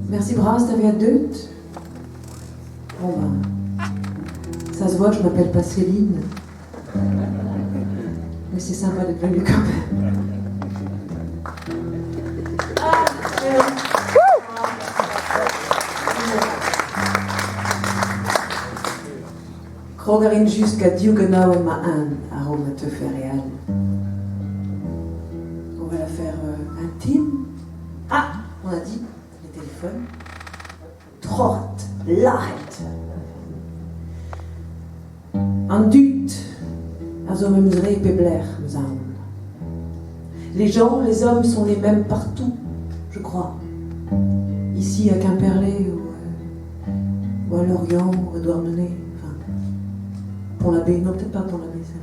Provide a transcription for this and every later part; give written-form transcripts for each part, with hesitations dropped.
Merci Bras, t'avais à deux. Bon ben, ça se voit, je m'appelle pas Céline. Mais c'est sympa d'être venue quand même. Krogerin jusqu'à Diugenau et Maan, arôme te fait réel. On va la faire intime. Ah, on a dit, les téléphones. Trort, lahet. En dut, also memsre pebler, mzaun. Les gens, les hommes sont les mêmes partout, je crois. Ici à Kemperle ou à Lorient ou à Douarnenez. Enfin, Pont-l'Abbé, non peut-être pas Pont-l'Abbé, c'est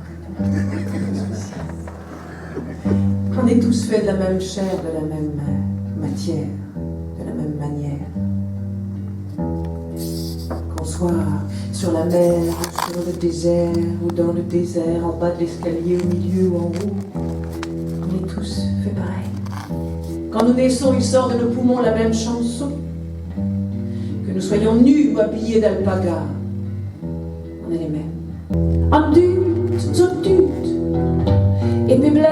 on est tous faits de la même chair, de la même matière, de la même manière. Qu'on soit sur la mer, sur le désert, ou dans le désert, en bas de l'escalier, au milieu ou en haut, on est tous faits pareil. Quand nous naissons, il sort de nos poumons la même chanson. Que nous soyons nus ou habillés d'alpaga, on est les mêmes. En dut, so dut, et bibler,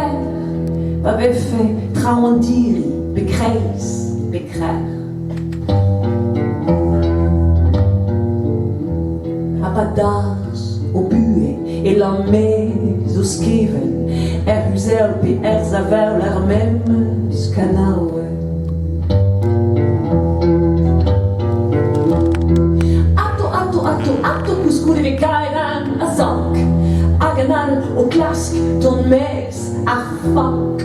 avait fait trauandiri, bekreis, bekrer. Abadas, obue, et l'amé, zo skiven, huzel, puis zaver l'armem, scanau. Atto, cuscure vi kairan, a zank, aganal, o klask, ton mes, a fank.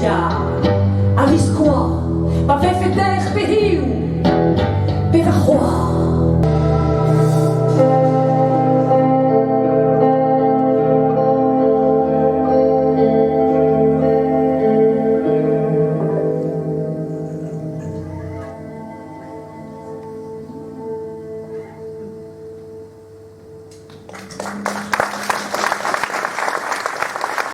Ja.